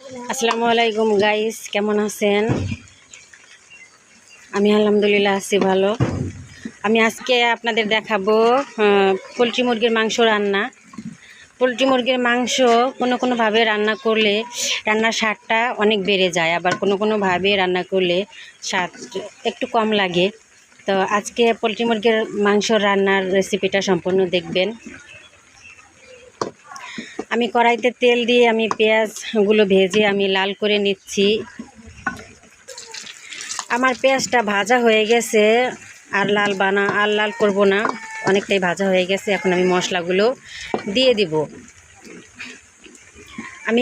আসসালামু আলাইকুম গাইস, কেমন আছেন? আমি আলহামদুলিল্লাহ আছি ভালো। আমি আজকে আপনাদের দেখাবো পোলট্রি মুরগির মাংস রান্না। পোলট্রি মুরগির মাংস কোনোভাবে রান্না করলে রান্নার স্বাদটা অনেক বেড়ে যায়, আবার কোনোভাবে রান্না করলে স্বাদ একটু কম লাগে। তো আজকে পোলট্রি মুরগির মাংস রান্নার রেসিপিটা সম্পূর্ণ দেখবেন। আমি কড়াইতে তেল দিয়ে আমি পেঁয়াজগুলো ভেজে আমি লাল করে নিচ্ছি। আমার পেঁয়াজটা ভাজা হয়ে গেছে, আর লাল করব না, অনেকটাই ভাজা হয়ে গেছে। এখন আমি মশলাগুলো দিয়ে দিব। আমি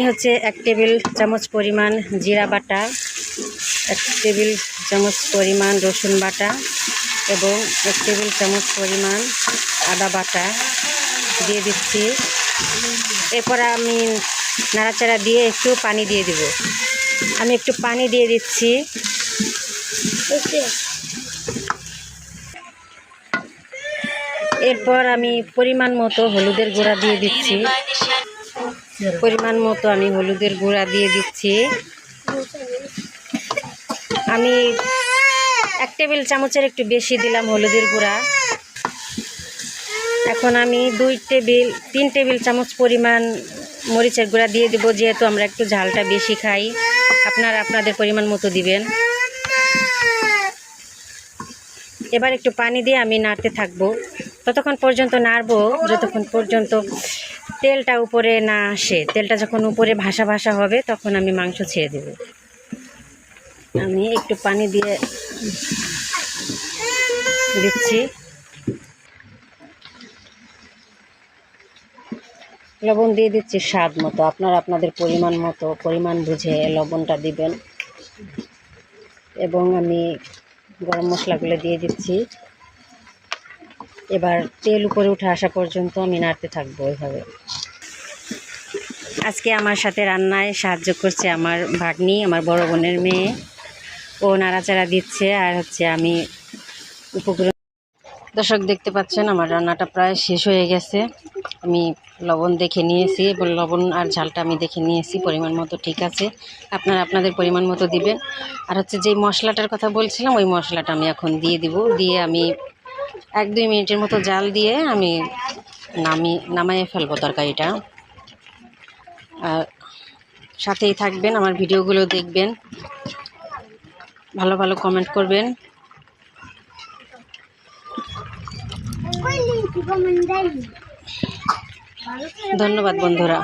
1 টেবিল চামচ পরিমাণ জিরা বাটা, 1 টেবিল চামচ পরিমাণ রসুন বাটা এবং 1 টেবিল চামচ পরিমাণ আদা বাটা দিয়ে দিচ্ছি। এরপর আমি নাড়াচাড়া দিয়ে একটু পানি দিয়ে দিব। আমি একটু পানি দিয়ে দিচ্ছি। এরপর আমি পরিমাণ মতো হলুদের গুঁড়া দিয়ে দিচ্ছি। আমি 1 টেবিল চামচের একটু বেশি দিলাম হলুদের গুঁড়া। এখন আমি 3 টেবিল চামচ পরিমাণ মরিচের গুঁড়া দিয়ে দেব, যেহেতু আমরা একটু ঝালটা বেশি খাই। আপনারা আপনাদের পরিমাণ মতো দিবেন। এবার একটু পানি দিয়ে আমি নাড়তে থাকবো, ততক্ষণ পর্যন্ত নাড়বো যতক্ষণ পর্যন্ত তেলটা উপরে না আসে। তেলটা যখন উপরে ভাসা ভাসা হবে তখন আমি মাংস ছেড়ে দেব। আমি একটু পানি দিয়ে দিচ্ছি। লবণ দিয়ে দিচ্ছি স্বাদ মতো। আপনারা আপনাদের পরিমাণ বুঝে লবণটা দিবেন। এবং আমি গরম মশলাগুলো দিয়ে দিচ্ছি। এবার তেল উপরে উঠে আসা পর্যন্ত আমি নাড়তে থাকবো এইভাবে। আজকে আমার সাথে রান্নায় সাহায্য করছে আমার ভাগ্নি, আমার বড় বোনের মেয়ে। ও নাড়াচাড়া দিচ্ছে, আর আমি উপকরণ। দর্শক দেখতে পাচ্ছেন আমার রান্নাটা প্রায় শেষ হয়ে গেছে। আমি লবণ দেখে নিয়েছি এবং লবণ আর ঝালটা আমি দেখে নিয়েছি, পরিমাণ মতো ঠিক আছে। আপনারা আপনাদের পরিমাণ মতো দিবেন। আর যেই মশলাটার কথা বলছিলাম, ওই মশলাটা আমি এখন দিয়ে দিব। দিয়ে আমি 1-2 মিনিটের মতো জাল দিয়ে আমি নামাইয়ে ফেলবো তরকারিটা। আর সাথেই থাকবেন, আমার ভিডিওগুলো দেখবেন, ভালো ভালো কমেন্ট করবেন। ধন্যবাদ বন্ধুরা।